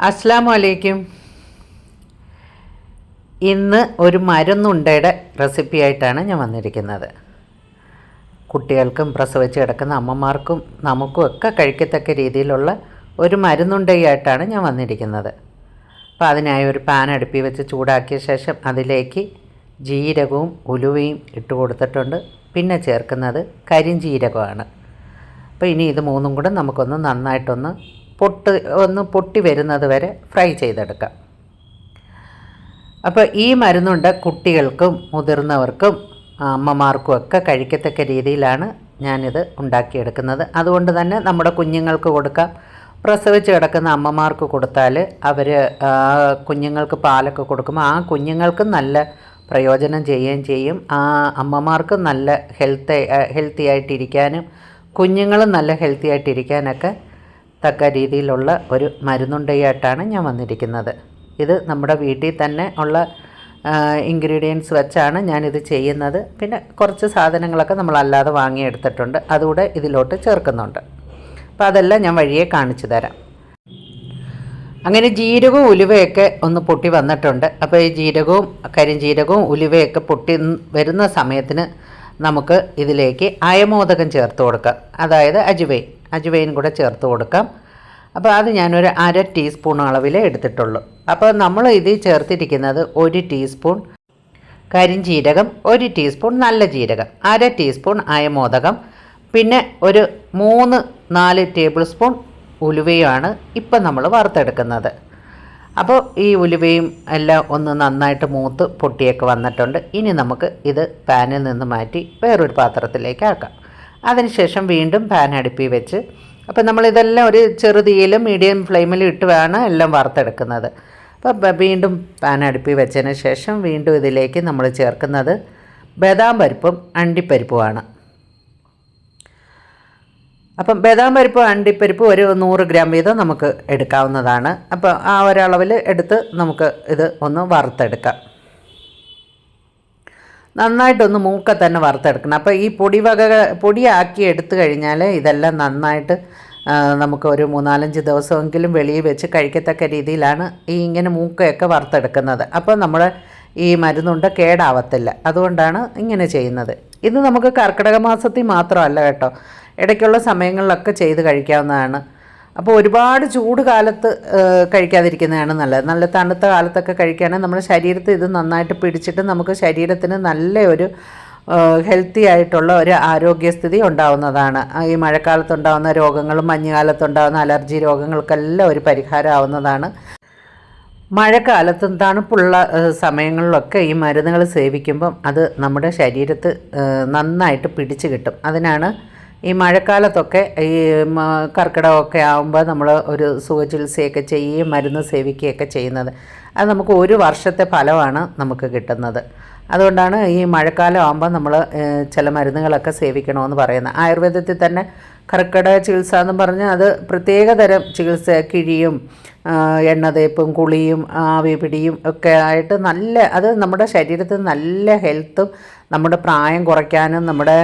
അസ്സലാമു അലൈക്കും. ഇന്ന് ഒരു മരുന്നുണ്ടയുടെ റെസിപ്പി ആയിട്ടാണ് ഞാൻ വന്നിരിക്കുന്നത്. കുട്ടികൾക്കും പ്രസവിച്ച് കിടക്കുന്ന അമ്മമാർക്കും നമുക്കും ഒക്കെ കഴിക്കത്തക്ക രീതിയിലുള്ള ഒരു മരുന്നുണ്ടയായിട്ടാണ് ഞാൻ വന്നിരിക്കുന്നത്. അപ്പോൾ അതിനായി ഒരു പാൻ അടുപ്പിൽ വെച്ച് ചൂടാക്കിയ ശേഷം അതിലേക്ക് ജീരകവും ഉലുവയും ഇട്ട് കൊടുത്തിട്ടുണ്ട്. പിന്നെ ചേർക്കുന്നത് കരിഞ്ജീരകമാണ്. അപ്പോൾ ഇനി ഇത് മൂന്നും കൂടെ നമുക്കൊന്ന് നന്നായിട്ടൊന്ന് പൊട്ടി വരുന്നത് വരെ ഫ്രൈ ചെയ്തെടുക്കാം. അപ്പോൾ ഈ മരുന്നുണ്ട് കുട്ടികൾക്കും മുതിർന്നവർക്കും അമ്മമാർക്കും ഒക്കെ കഴിക്കത്തക്ക രീതിയിലാണ് ഞാനിത് ഉണ്ടാക്കിയെടുക്കുന്നത്. അതുകൊണ്ട് തന്നെ നമ്മുടെ കുഞ്ഞുങ്ങൾക്ക് കൊടുക്കാം. പ്രസവിച്ച് കിടക്കുന്ന അമ്മമാർക്ക് കൊടുത്താൽ അവർ കുഞ്ഞുങ്ങൾക്ക് പാലൊക്കെ കൊടുക്കുമ്പോൾ ആ കുഞ്ഞുങ്ങൾക്കും നല്ല പ്രയോജനം ചെയ്യുകയും ചെയ്യും. ആ അമ്മമാർക്കും നല്ല ഹെൽത്തി ആയിട്ടിരിക്കാനും കുഞ്ഞുങ്ങളും നല്ല ഹെൽത്തി ആയിട്ടിരിക്കാനൊക്കെ തക്ക രീതിയിലുള്ള ഒരു മരുന്നുണ്ടയായിട്ടാണ് ഞാൻ വന്നിരിക്കുന്നത്. ഇത് നമ്മുടെ വീട്ടിൽ തന്നെ ഉള്ള ഇൻഗ്രീഡിയൻസ് വെച്ചാണ് ഞാനിത് ചെയ്യുന്നത്. പിന്നെ കുറച്ച് സാധനങ്ങളൊക്കെ നമ്മളല്ലാതെ വാങ്ങിയെടുത്തിട്ടുണ്ട്, അതുകൂടെ ഇതിലോട്ട് ചേർക്കുന്നുണ്ട്. അപ്പോൾ അതെല്ലാം ഞാൻ വഴിയെ കാണിച്ചു തരാം. അങ്ങനെ ജീരകവും ഉലുവയൊക്കെ ഒന്ന് പൊട്ടി വന്നിട്ടുണ്ട്. അപ്പോൾ ഈ ജീരകവും കരിഞ്ജീരകവും ഉലുവയൊക്കെ പൊട്ടി വരുന്ന സമയത്തിന് നമുക്ക് ഇതിലേക്ക് അയമോദകം ചേർത്ത് കൊടുക്കാം. അതായത് അജുവൈൻ കൂടെ ചേർത്ത് കൊടുക്കാം. അപ്പോൾ അത് ഞാനൊരു 1/2 ടീസ്പൂൺ അളവിലേ എടുത്തിട്ടുള്ളൂ. അപ്പോൾ നമ്മൾ ഇതിൽ ചേർത്തിരിക്കുന്നത് 1 ടീസ്പൂൺ കരിഞ്ജീരകം, 1 ടീസ്പൂൺ നല്ല ജീരകം, 1/2 ടീസ്പൂൺ അയമോദകം, പിന്നെ ഒരു 3-4 ടേബിൾ സ്പൂൺ ഉലുവയുമാണ് ഇപ്പം നമ്മൾ വറുത്തെടുക്കുന്നത്. അപ്പോൾ ഈ ഉലുവയും എല്ലാം ഒന്ന് നന്നായിട്ട് മൂത്ത് പൊട്ടിയൊക്കെ വന്നിട്ടുണ്ട്. ഇനി നമുക്ക് ഇത് പാനിൽ നിന്ന് മാറ്റി വേറൊരു പാത്രത്തിലേക്ക് ആക്കാം. അതിനുശേഷം വീണ്ടും പാൻ അടുപ്പിൽ വെച്ച്, അപ്പോൾ നമ്മളിതെല്ലാം ഒരു ചെറുതീയിലും മീഡിയം ഫ്ലെയിമിലും ഇട്ട് വേണം എല്ലാം വറുത്തെടുക്കുന്നത്. അപ്പോൾ വീണ്ടും പാൻ അടുപ്പിൽ വെച്ചതിന് ശേഷം വീണ്ടും ഇതിലേക്ക് നമ്മൾ ചേർക്കുന്നത് ബദാം പരിപ്പും അണ്ടിപ്പരിപ്പുമാണ്. അപ്പം ബദാം പരിപ്പ് അണ്ടിപ്പരിപ്പ് ഒരു 100 ഗ്രാം വീതം നമുക്ക് എടുക്കാവുന്നതാണ്. അപ്പോൾ ആ ഒരളവിൽ എടുത്ത് നമുക്ക് ഇത് ഒന്ന് വറുത്തെടുക്കാം. നന്നായിട്ടൊന്ന് മൂക്ക തന്നെ വറുത്തെടുക്കണം. അപ്പോൾ ഈ പൊടിയാക്കി എടുത്തു കഴിഞ്ഞാൽ ഇതെല്ലാം നന്നായിട്ട് നമുക്ക് ഒരു 3-4 ദിവസമെങ്കിലും വെളിയിൽ വെച്ച് കഴിക്കത്തക്ക രീതിയിലാണ് ഈ ഇങ്ങനെ മൂക്കയൊക്കെ വറുത്തെടുക്കുന്നത്. അപ്പോൾ നമ്മൾ ഈ മരുന്നുണ്ട് കേടാവത്തില്ല. അതുകൊണ്ടാണ് ഇങ്ങനെ ചെയ്യുന്നത്. ഇത് നമുക്ക് കർക്കിടക മാസത്തിൽ മാത്രമല്ല കേട്ടോ, ഇടയ്ക്കുള്ള സമയങ്ങളിലൊക്കെ ചെയ്ത് കഴിക്കാവുന്നതാണ്. അപ്പോൾ ഒരുപാട് ചൂട് കാലത്ത് കഴിക്കാതിരിക്കുന്നതാണ് നല്ലത്. നല്ല തണുത്ത കാലത്തൊക്കെ കഴിക്കുകയാണെങ്കിൽ നമ്മുടെ ശരീരത്തിൽ ഇത് നന്നായിട്ട് പിടിച്ചിട്ട് നമുക്ക് ശരീരത്തിന് നല്ല ഒരു ഹെൽത്തി ആയിട്ടുള്ള ഒരു ആരോഗ്യസ്ഥിതി ഉണ്ടാവുന്നതാണ്. ഈ മഴക്കാലത്തുണ്ടാകുന്ന രോഗങ്ങളും മഞ്ഞുകാലത്തുണ്ടാകുന്ന അലർജി രോഗങ്ങൾക്കെല്ലാം ഒരു പരിഹാരമാവുന്നതാണ്. മഴക്കാലത്തും തണുപ്പുള്ള സമയങ്ങളിലൊക്കെ ഈ മരുന്നുകൾ സേവിക്കുമ്പം അത് നമ്മുടെ ശരീരത്ത് നന്നായിട്ട് പിടിച്ച് കിട്ടും. അതിനാണ് ഈ മഴക്കാലത്തൊക്കെ ഈ കർക്കിടകമൊക്കെ ആകുമ്പോൾ നമ്മൾ ഒരു സുഖചികിത്സയൊക്കെ ചെയ്യുകയും മരുന്ന് സേവിക്കുകയൊക്കെ ചെയ്യുന്നത്. അത് നമുക്ക് 1 വർഷത്തെ ഫലമാണ് നമുക്ക് കിട്ടുന്നത്. അതുകൊണ്ടാണ് ഈ മഴക്കാലം ആകുമ്പോൾ നമ്മൾ ചില മരുന്നുകളൊക്കെ സേവിക്കണമെന്ന് പറയുന്നത്. ആയുർവേദത്തിൽ തന്നെ കർക്കിടക ചികിത്സ എന്ന് പറഞ്ഞാൽ അത് പ്രത്യേകതരം ചികിത്സ, കിഴിയും എണ്ണതേപ്പും കുളിയും ആവി പിടിയും ഒക്കെ ആയിട്ട് അത് നമ്മുടെ ശരീരത്തിൽ നല്ല ഹെൽത്തും നമ്മുടെ പ്രായം കുറയ്ക്കാനും നമ്മുടെ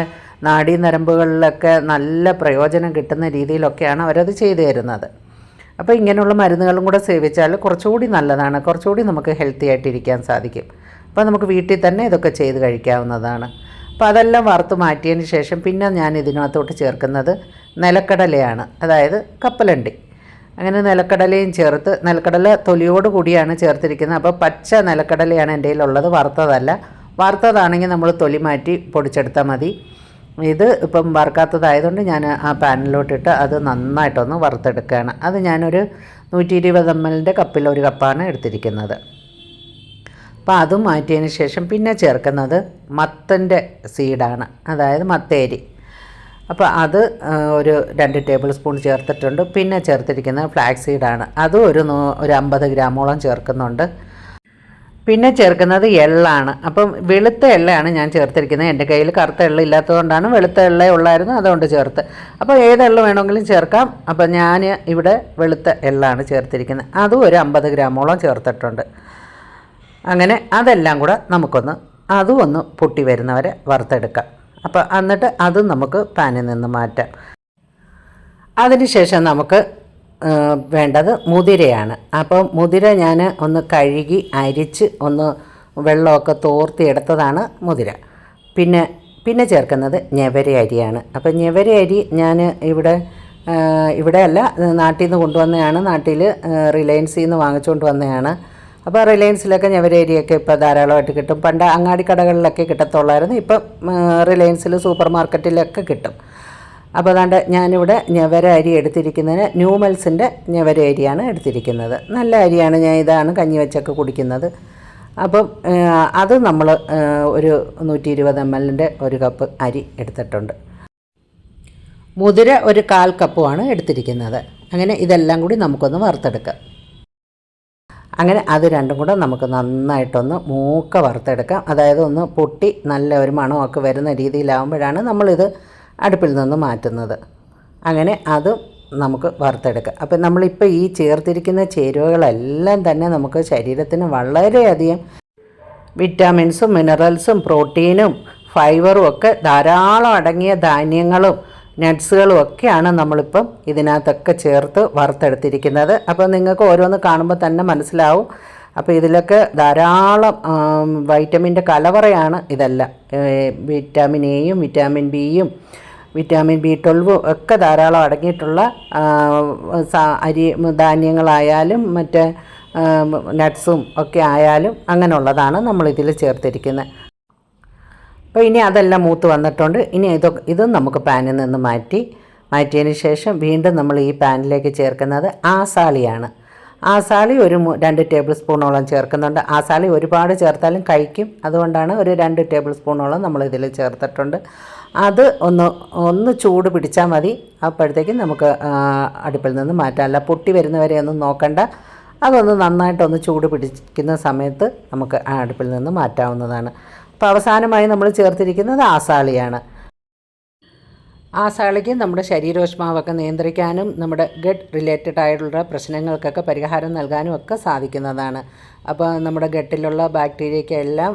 നാഡീനരമ്പുകളിലൊക്കെ നല്ല പ്രയോജനം കിട്ടുന്ന രീതിയിലൊക്കെയാണ് അവരത് ചെയ്തു തരുന്നത്. അപ്പോൾ ഇങ്ങനെയുള്ള മരുന്നുകളും കൂടെ സേവിച്ചാൽ കുറച്ചുകൂടി നല്ലതാണ്, കുറച്ചുകൂടി നമുക്ക് ഹെൽത്തി ആയിട്ടിരിക്കാൻ സാധിക്കും. അപ്പോൾ നമുക്ക് വീട്ടിൽ തന്നെ ഇതൊക്കെ ചെയ്ത് കഴിക്കാവുന്നതാണ്. അപ്പോൾ അതെല്ലാം വറുത്ത് മാറ്റിയതിന് ശേഷം പിന്നെ ഞാൻ ഇതിനകത്തോട്ട് ചേർക്കുന്നത് നിലക്കടലയാണ്, അതായത് കപ്പലണ്ടി. അങ്ങനെ നിലക്കടലയും ചേർത്ത്, നിലക്കടല തൊലിയോട് കൂടിയാണ് ചേർത്തിരിക്കുന്നത്. അപ്പോൾ പച്ച നിലക്കടലയാണ് എൻ്റെ കയ്യിലുള്ളത്, വറുത്തതല്ല. വറുത്തതാണെങ്കിൽ നമ്മൾ തൊലി മാറ്റി പൊടിച്ചെടുത്താൽ മതി. ഇത് ഇപ്പം വറുക്കാത്തതായതുകൊണ്ട് ഞാൻ ആ പാനിലോട്ടിട്ട് അത് നന്നായിട്ടൊന്ന് വറുത്തെടുക്കുകയാണ്. അത് ഞാനൊരു 120 ml കപ്പിൽ 1 കപ്പാണ് എടുത്തിരിക്കുന്നത്. അപ്പോൾ അതും മാറ്റിയതിന് ശേഷം പിന്നെ ചേർക്കുന്നത് മത്തൻ്റെ സീഡാണ്, അതായത് മത്തേരി. അപ്പോൾ അത് ഒരു 2 ടേബിൾ സ്പൂൺ ചേർത്തിട്ടുണ്ട്. പിന്നെ ചേർത്തിരിക്കുന്നത് ഫ്ലാക്സ് സീഡാണ്, അതും ഒരു 50 ഗ്രാമോളം ചേർക്കുന്നുണ്ട്. പിന്നെ ചേർക്കുന്നത് എള്ളാണ്. അപ്പം വെളുത്ത എള്ളയാണ് ഞാൻ ചേർത്തിരിക്കുന്നത്. എൻ്റെ കയ്യിൽ കറുത്ത എള്ള ഇല്ലാത്തതുകൊണ്ടാണ് വെളുത്ത എള്ള ഉള്ളായിരുന്നു, അതുകൊണ്ട് ചേർത്ത്. അപ്പോൾ ഏത് എള്ള വേണമെങ്കിലും ചേർക്കാം. അപ്പോൾ ഞാൻ ഇവിടെ വെളുത്ത എള്ളാണ് ചേർത്തിരിക്കുന്നത്. അതും ഒരു 50 ഗ്രാമോളം ചേർത്തിട്ടുണ്ട്. അങ്ങനെ അതെല്ലാം കൂടെ അതും ഒന്ന് പൊട്ടി വരുന്നവരെ വറുത്തെടുക്കാം. അപ്പോൾ എന്നിട്ട് അതും നമുക്ക് പാനിൽ നിന്ന് മാറ്റാം. അതിനുശേഷം നമുക്ക് വേണ്ടത് മുതിരയാണ്. അപ്പോൾ മുതിര ഞാൻ ഒന്ന് കഴുകി അരിച്ച് ഒന്ന് വെള്ളമൊക്കെ തോർത്തി എടുത്തതാണ് മുതിര. പിന്നെ ചേർക്കുന്നത് ഞവര അരിയാണ്. അപ്പോൾ ഞവര അരി ഞാൻ ഇവിടെ അല്ല, നാട്ടിൽ നിന്ന് കൊണ്ടുവന്നതാണ്. നാട്ടിൽ റിലയൻസിൽ നിന്ന് വാങ്ങിച്ചുകൊണ്ട് വന്നതാണ്. അപ്പോൾ റിലയൻസിലൊക്കെ ഞവര അരിയൊക്കെ ഇപ്പോൾ ധാരാളമായിട്ട് കിട്ടും. പണ്ട് അങ്ങാടി കടകളിലൊക്കെ കിട്ടത്തുള്ളായിരുന്നു. ഇപ്പം റിലയൻസിൽ സൂപ്പർ മാർക്കറ്റിലൊക്കെ കിട്ടും. അപ്പോൾ അതാണ്ട് ഞാനിവിടെ ഞവര അരി എടുത്തിരിക്കുന്നതിന് ന്യൂമൽസിൻ്റെ ഞവര അരിയാണ് എടുത്തിരിക്കുന്നത്. നല്ല അരിയാണ്. ഞാൻ ഇതാണ് കഞ്ഞി വെച്ചൊക്കെ കുടിക്കുന്നത്. അപ്പം അത് നമ്മൾ ഒരു 120 ml ഒരു കപ്പ് അരി എടുത്തിട്ടുണ്ട്. മുതിര ഒരു 1/4 കപ്പുമാണ് എടുത്തിരിക്കുന്നത്. അങ്ങനെ ഇതെല്ലാം കൂടി നമുക്കൊന്ന് വറുത്തെടുക്കാം. അങ്ങനെ അത് രണ്ടും കൂടെ നമുക്ക് നന്നായിട്ടൊന്ന് മൂക്ക വറുത്തെടുക്കാം. അതായത് ഒന്ന് പൊട്ടി നല്ല ഒരു മണമൊക്കെ വരുന്ന രീതിയിലാവുമ്പോഴാണ് നമ്മളിത് അടുപ്പിൽ നിന്ന് മാറ്റുന്നത്. അങ്ങനെ അതും നമുക്ക് വറുത്തെടുക്കാം. അപ്പം നമ്മളിപ്പോൾ ഈ ചേർത്തിരിക്കുന്ന ചേരുവകളെല്ലാം തന്നെ നമുക്ക് ശരീരത്തിന് വളരെയധികം വിറ്റാമിൻസും മിനറൽസും പ്രോട്ടീനും ഫൈബറും ഒക്കെ ധാരാളം അടങ്ങിയ ധാന്യങ്ങളും നട്ട്സുകളും ഒക്കെയാണ് നമ്മളിപ്പം ഇതിനകത്തൊക്കെ ചേർത്ത് വറുത്തെടുത്തിരിക്കുന്നത്. അപ്പോൾ നിങ്ങൾക്ക് ഓരോന്ന് കാണുമ്പോൾ തന്നെ മനസ്സിലാവും. അപ്പോൾ ഇതിലൊക്കെ ധാരാളം വൈറ്റമിൻ്റെ കലവറയാണ് ഇതെല്ലാം. വിറ്റാമിൻ എയും വിറ്റാമിൻ ബിയും വിറ്റാമിൻ B12 ഒക്കെ ധാരാളം അടങ്ങിയിട്ടുള്ള ധാന്യങ്ങളായാലും മറ്റ് നട്ട്സും ഒക്കെ ആയാലും അങ്ങനെയുള്ളതാണ് നമ്മളിതിൽ ചേർത്തിരിക്കുന്നത്. അപ്പോൾ ഇനി അതെല്ലാം മൂത്ത് വന്നിട്ടുണ്ട്. ഇനി ഇതും നമുക്ക് പാനിൽ നിന്ന് മാറ്റിയതിന് ശേഷം വീണ്ടും നമ്മൾ ഈ പാനിലേക്ക് ചേർക്കുന്നത് ആസാളിയാണ്. ആസാളി ഒരു 2 ടേബിൾ സ്പൂണോളം ചേർക്കുന്നുണ്ട്. ആസാളി ഒരുപാട് ചേർത്താലും കഴിക്കും, അതുകൊണ്ടാണ് ഒരു 2 ടേബിൾ സ്പൂണോളം നമ്മളിതിൽ ചേർത്തിട്ടുണ്ട്. അത് ഒന്ന് ചൂട് പിടിച്ചാൽ മതി. അപ്പോഴത്തേക്കും നമുക്ക് അടുപ്പിൽ നിന്ന് മാറ്റാം. അല്ല പൊട്ടി വരുന്നവരെ ഒന്നും നോക്കണ്ട. അതൊന്ന് നന്നായിട്ടൊന്ന് ചൂട് പിടിക്കുന്ന സമയത്ത് നമുക്ക് ആ അടുപ്പിൽ നിന്ന് മാറ്റാവുന്നതാണ്. അപ്പോൾ അവസാനമായി നമ്മൾ ചേർത്തിരിക്കുന്നത് ആസാളിയാണ്. ആസാളിക്ക് നമ്മുടെ ശരീരോഷ്മാവൊക്കെ നിയന്ത്രിക്കാനും നമ്മുടെ ഗട്ട് റിലേറ്റഡ് ആയിട്ടുള്ള പ്രശ്നങ്ങൾക്കൊക്കെ പരിഹാരം നൽകാനും ഒക്കെ സാധിക്കുന്നതാണ്. അപ്പോൾ നമ്മുടെ ഗട്ടിലുള്ള ബാക്ടീരിയയ്ക്കെല്ലാം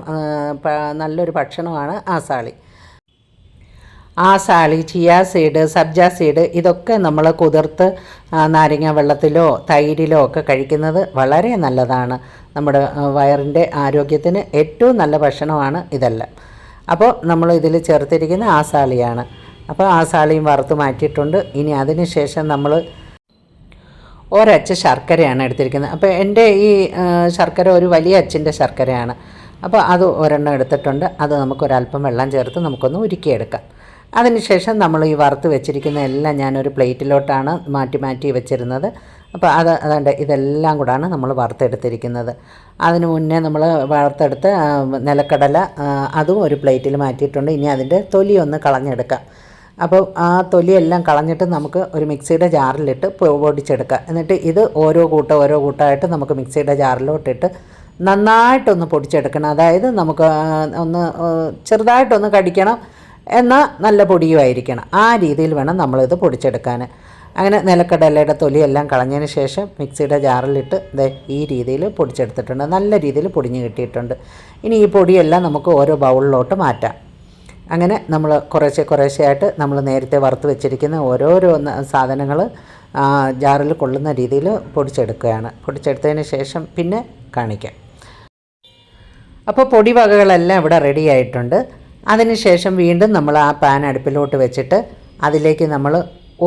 നല്ലൊരു ഭക്ഷണമാണ് ആസാളി. ആസാളി, ചിയാ സീഡ്, സബ്ജ സീഡ് ഇതൊക്കെ നമ്മൾ കുതിർത്ത് നാരങ്ങ വെള്ളത്തിലോ തൈരിലോ ഒക്കെ കഴിക്കുന്നത് വളരെ നല്ലതാണ്. നമ്മുടെ വയറിൻ്റെ ആരോഗ്യത്തിന് ഏറ്റവും നല്ല ഭക്ഷണമാണ് ഇതെല്ലാം. അപ്പോൾ നമ്മൾ ഇതിൽ ചേർത്തിരിക്കുന്ന ആസാളിയാണ്. അപ്പോൾ ആസാളിയും വറുത്ത് മാറ്റിയിട്ടുണ്ട്. ഇനി അതിന് ശേഷം നമ്മൾ ഒരച്ച് ശർക്കരയാണ് എടുത്തിരിക്കുന്നത്. അപ്പോൾ എൻ്റെ ഈ ശർക്കര ഒരു വലിയ അച്ചിൻ്റെ ശർക്കരയാണ്. അപ്പോൾ അത് ഒരെണ്ണം എടുത്തിട്ടുണ്ട്. അത് നമുക്കൊരല്പം വെള്ളം ചേർത്ത് നമുക്കൊന്ന് ഉരുക്കിയെടുക്കാം. അതിനുശേഷം നമ്മൾ ഈ വറുത്ത് വെച്ചിരിക്കുന്ന എല്ലാം ഞാനൊരു പ്ലേറ്റിലോട്ടാണ് മാറ്റി വെച്ചിരുന്നത്. അപ്പോൾ അതുകൊണ്ട് ഇതെല്ലാം കൂടാണ് നമ്മൾ വറുത്തെടുത്തിരിക്കുന്നത്. അതിന് മുന്നേ നമ്മൾ വറുത്തെടുത്ത് നിലക്കടല അതും ഒരു പ്ലേറ്റിൽ മാറ്റിയിട്ടുണ്ട്. ഇനി അതിൻ്റെ തൊലി ഒന്ന് കളഞ്ഞെടുക്കാം. അപ്പോൾ ആ തൊലിയെല്ലാം കളഞ്ഞിട്ട് നമുക്ക് ഒരു മിക്സിയുടെ ജാറിലിട്ട് പൊടിച്ചെടുക്കാം. എന്നിട്ട് ഇത് ഓരോ കൂട്ടമായിട്ട് നമുക്ക് മിക്സിയുടെ ജാറിലോട്ടിട്ട് നന്നായിട്ടൊന്ന് പൊടിച്ചെടുക്കണം. അതായത് നമുക്ക് ഒന്ന് ചെറുതായിട്ടൊന്ന് കടിക്കണം, എന്നാൽ നല്ല പൊടിയുമായിരിക്കണം. ആ രീതിയിൽ വേണം നമ്മളിത് പൊടിച്ചെടുക്കാൻ. അങ്ങനെ നിലക്കടലയുടെ തൊലിയെല്ലാം കളഞ്ഞതിന് ശേഷം മിക്സിയുടെ ജാറിലിട്ട് ഈ രീതിയിൽ പൊടിച്ചെടുത്തിട്ടുണ്ട്. നല്ല രീതിയിൽ പൊടിഞ്ഞ് കിട്ടിയിട്ടുണ്ട്. ഇനി ഈ പൊടിയെല്ലാം നമുക്ക് ഓരോ ബൗളിലോട്ട് മാറ്റാം. അങ്ങനെ നമ്മൾ കുറേശ്ശെയായിട്ട് നമ്മൾ നേരത്തെ വറുത്ത് വെച്ചിരിക്കുന്ന ഓരോരോ സാധനങ്ങൾ ജാറിൽ കൊള്ളുന്ന രീതിയിൽ പൊടിച്ചെടുക്കുകയാണ്. പൊടിച്ചെടുത്തതിന് ശേഷം പിന്നെ കാണിക്കാം. അപ്പോൾ പൊടി വകകളെല്ലാം ഇവിടെ റെഡി ആയിട്ടുണ്ട്. അതിനുശേഷം വീണ്ടും നമ്മൾ ആ പാൻ അടുപ്പിലോട്ട് വെച്ചിട്ട് അതിലേക്ക് നമ്മൾ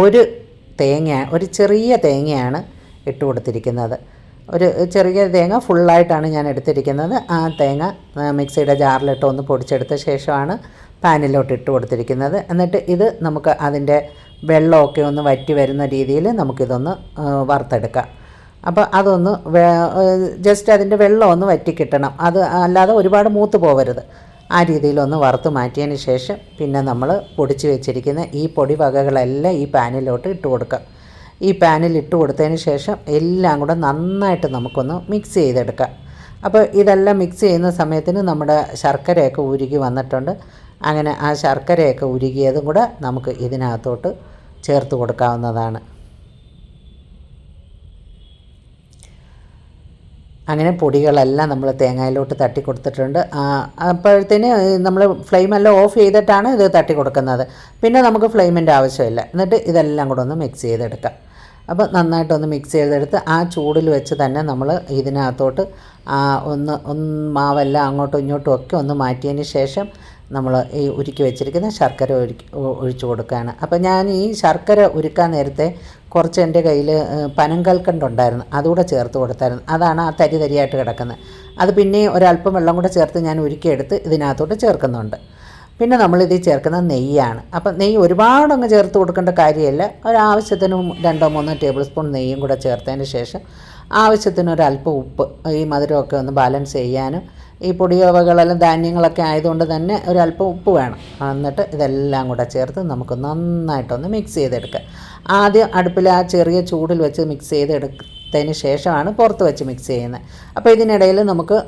ഒരു ചെറിയ തേങ്ങയാണ് ഇട്ട് കൊടുത്തിരിക്കുന്നത്. ഒരു ചെറിയ തേങ്ങ ഫുള്ളായിട്ടാണ് ഞാൻ എടുത്തിരിക്കുന്നത്. ആ തേങ്ങ മിക്സിയുടെ ജാറിലിട്ട് ഒന്ന് പൊടിച്ചെടുത്ത ശേഷമാണ് പാനിലോട്ട് ഇട്ട് കൊടുത്തിരിക്കുന്നത്. എന്നിട്ട് ഇത് നമുക്ക് അതിൻ്റെ വെള്ളമൊക്കെ ഒന്ന് വറ്റി വരുന്ന രീതിയിൽ നമുക്കിതൊന്ന് വറുത്തെടുക്കാം. അപ്പോൾ അതൊന്ന് ജസ്റ്റ് അതിൻ്റെ വെള്ളം ഒന്ന് വറ്റി കിട്ടണം. അത് അല്ലാതെ ഒരുപാട് മൂത്ത് പോകരുത്. ആ രീതിയിലൊന്ന് വറുത്ത് മാറ്റിയതിന് ശേഷം പിന്നെ നമ്മൾ പൊടിച്ച് വെച്ചിരിക്കുന്ന ഈ പൊടി വകകളെല്ലാം ഈ പാനിലോട്ട് ഇട്ട് കൊടുക്കാം. ഈ പാനിൽ ഇട്ട് കൊടുത്തതിന് ശേഷം എല്ലാം കൂടെ നന്നായിട്ട് നമുക്കൊന്ന് മിക്സ് ചെയ്തെടുക്കാം. അപ്പോൾ ഇതെല്ലാം മിക്സ് ചെയ്യുന്ന സമയത്തിന് നമ്മുടെ ശർക്കരയൊക്കെ ഉരുകി വന്നിട്ടുണ്ട്. അങ്ങനെ ആ ശർക്കരയൊക്കെ ഉരുകിയതും കൂടെ നമുക്ക് ഇതിനകത്തോട്ട് ചേർത്ത് കൊടുക്കാവുന്നതാണ്. അങ്ങനെ പൊടികളെല്ലാം നമ്മൾ തേങ്ങയിലോട്ട് തട്ടി കൊടുത്തിട്ടുണ്ട്. അപ്പോഴത്തേന് നമ്മൾ ഫ്ലെയിമെല്ലാം ഓഫ് ചെയ്തിട്ടാണ് ഇത് തട്ടി കൊടുക്കുന്നത്. പിന്നെ നമുക്ക് ഫ്ലെയിമിൻ്റെ ആവശ്യമില്ല. എന്നിട്ട് ഇതെല്ലാം കൂടെ ഒന്ന് മിക്സ് ചെയ്തെടുക്കാം. അപ്പോൾ നന്നായിട്ടൊന്ന് മിക്സ് ചെയ്തെടുത്ത് ആ ചൂടിൽ വെച്ച് തന്നെ നമ്മൾ ഇതിനകത്തോട്ട് ഒന്ന് മാവെല്ലാം അങ്ങോട്ടും ഇങ്ങോട്ടും ഒക്കെ ഒന്ന് മാറ്റിയതിന് ശേഷം നമ്മൾ ഈ ഉരുക്കി വെച്ചിരിക്കുന്ന ശർക്കര ഒഴിച്ചു കൊടുക്കുകയാണ്. അപ്പോൾ ഞാൻ ഈ ശർക്കര ഉരുക്കാൻ നേരത്തെ കുറച്ച് എൻ്റെ കയ്യിൽ പനങ്കൽക്കണ്ടുണ്ടായിരുന്നു, അതുകൂടെ ചേർത്ത് കൊടുത്തായിരുന്നു. അതാണ് ആ തരി തരിയായിട്ട് കിടക്കുന്നത്. അത് പിന്നെ ഒരല്പം വെള്ളം കൂടെ ചേർത്ത് ഞാൻ ഉരുക്കിയെടുത്ത് ഇതിനകത്തോട്ട് ചേർക്കുന്നുണ്ട്. പിന്നെ നമ്മളിതിൽ ചേർക്കുന്ന നെയ്യാണ്. അപ്പം നെയ്യ് ഒരുപാടങ്ങ് ചേർത്ത് കൊടുക്കേണ്ട കാര്യമില്ല. ഒരാവശ്യത്തിന് 2-3 ടേബിൾ സ്പൂൺ നെയ്യും കൂടെ ചേർത്തതിന് ശേഷം ആവശ്യത്തിന് ഒരല്പം ഉപ്പ്, ഈ മധുരമൊക്കെ ഒന്ന് ബാലൻസ് ചെയ്യാനും ഈ പൊടിയവകളെല്ലാം ധാന്യങ്ങളൊക്കെ ആയതുകൊണ്ട് തന്നെ ഒരല്പം ഉപ്പ് വേണം. എന്നിട്ട് ഇതെല്ലാം കൂടെ ചേർത്ത് നമുക്ക് നന്നായിട്ടൊന്ന് മിക്സ് ചെയ്തെടുക്കുക. ആദ്യം അടുപ്പിൽ ആ ചെറിയ ചൂടിൽ വെച്ച് മിക്സ് ചെയ്തെടുത്തതിന് ശേഷമാണ് പുറത്ത് വെച്ച് മിക്സ് ചെയ്യുന്നത്. അപ്പോൾ ഇതിനിടയിൽ നമുക്ക്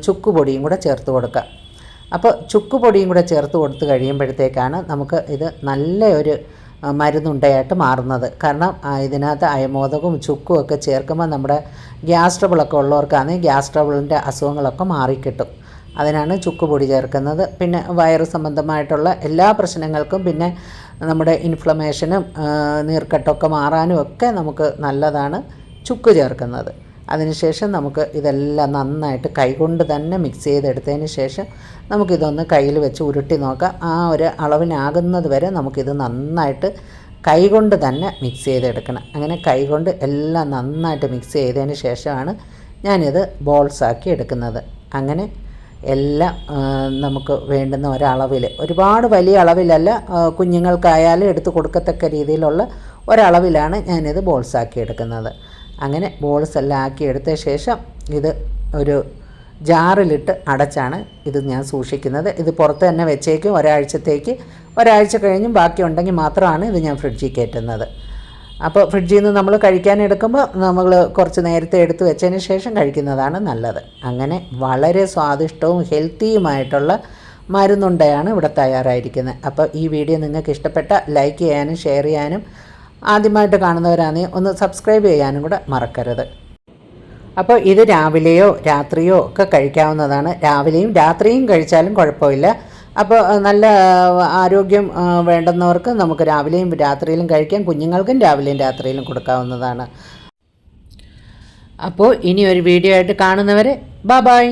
ചുക്ക് പൊടിയും കൂടെ ചേർത്ത് കൊടുക്കാം. അപ്പോൾ ചുക്ക് പൊടിയും കൂടെ ചേർത്ത് കൊടുത്ത് കഴിയുമ്പോഴത്തേക്കാണ് നമുക്ക് ഇത് നല്ല ഒരു മരുന്നുണ്ടയായിട്ട് മാറുന്നത്. കാരണം ഇതിനകത്ത് അയമോദകവും ചുക്കും ഒക്കെ ചേർക്കുമ്പോൾ നമ്മുടെ ഗ്യാസ് ട്രബിളൊക്കെ ഉള്ളവർക്കാണെങ്കിൽ ഗ്യാസ് ട്രബിളിൻ്റെ അസുഖങ്ങളൊക്കെ മാറിക്കിട്ടും. അതിനാണ് ചുക്ക് പൊടി ചേർക്കുന്നത്. പിന്നെ വയറ് സംബന്ധമായിട്ടുള്ള എല്ലാ പ്രശ്നങ്ങൾക്കും പിന്നെ നമ്മുടെ ഇൻഫ്ലമേഷനും നീർക്കെട്ടൊക്കെ മാറാനും ഒക്കെ നമുക്ക് നല്ലതാണ് ചുക്ക് ചേർക്കുന്നത്. അതിനുശേഷം നമുക്ക് ഇതെല്ലാം നന്നായിട്ട് കൈകൊണ്ട് തന്നെ മിക്സ് ചെയ്തെടുത്തതിന് ശേഷം നമുക്കിതൊന്ന് കയ്യിൽ വെച്ച് ഉരുട്ടി നോക്കാം. ആ ഒരു അളവിനാകുന്നത് വരെ നമുക്കിത് നന്നായിട്ട് കൈകൊണ്ട് തന്നെ മിക്സ് ചെയ്തെടുക്കണം. അങ്ങനെ കൈകൊണ്ട് എല്ലാം നന്നായിട്ട് മിക്സ് ചെയ്തതിന് ശേഷമാണ് ഞാനിത് ബോൾസാക്കി എടുക്കുന്നത്. അങ്ങനെ എല്ലാം നമുക്ക് വേണ്ടുന്ന ഒരളവിൽ, ഒരുപാട് വലിയ അളവിലല്ല, കുഞ്ഞുങ്ങൾക്കായാലും എടുത്ത് കൊടുക്കത്തക്ക രീതിയിലുള്ള ഒരളവിലാണ് ഞാനിത് ബോൾസാക്കി എടുക്കുന്നത്. അങ്ങനെ ബോൾസ് എല്ലാം ആക്കി എടുത്ത ശേഷം ഇത് ഒരു ജാറിലിട്ട് അടച്ചാണ് ഇത് ഞാൻ സൂക്ഷിക്കുന്നത്. ഇത് പുറത്ത് തന്നെ വെച്ചേക്കും ഒരാഴ്ച കഴിഞ്ഞും ബാക്കി ഉണ്ടെങ്കിൽ മാത്രമാണ് ഇത് ഞാൻ ഫ്രിഡ്ജിൽ കയറ്റുന്നത്. അപ്പോൾ ഫ്രിഡ്ജിൽ നിന്ന് നമ്മൾ കഴിക്കാനെടുക്കുമ്പോൾ നമ്മൾ കുറച്ച് നേരത്തെ എടുത്ത് വെച്ചതിന് ശേഷം കഴിക്കുന്നതാണ് നല്ലത്. അങ്ങനെ വളരെ സ്വാദിഷ്ടവും ഹെൽത്തിയുമായിട്ടുള്ള മരുന്നുണ്ടയാണ് ഇവിടെ തയ്യാറായിരിക്കുന്നത്. അപ്പോൾ ഈ വീഡിയോ നിങ്ങൾക്ക് ഇഷ്ടപ്പെട്ട ലൈക്ക് ചെയ്യാനും ഷെയർ ചെയ്യാനും ആദ്യമായിട്ട് കാണുന്നവരാണെങ്കിൽ ഒന്ന് സബ്സ്ക്രൈബ് ചെയ്യാനും കൂടെ മറക്കരുത്. അപ്പോൾ ഇത് രാവിലെയോ രാത്രിയോ ഒക്കെ കഴിക്കാവുന്നതാണ്. രാവിലെയും രാത്രിയും കഴിച്ചാലും കുഴപ്പമില്ല. അപ്പോൾ നല്ല ആരോഗ്യം വേണ്ടുന്നവർക്ക് നമുക്ക് രാവിലെയും രാത്രിയിലും കഴിക്കാം. കുഞ്ഞുങ്ങൾക്കും രാവിലെയും രാത്രിയിലും കൊടുക്കാവുന്നതാണ്. അപ്പോൾ ഇനി ഒരു വീഡിയോ ആയിട്ട് കാണുന്നവരെ ബൈ.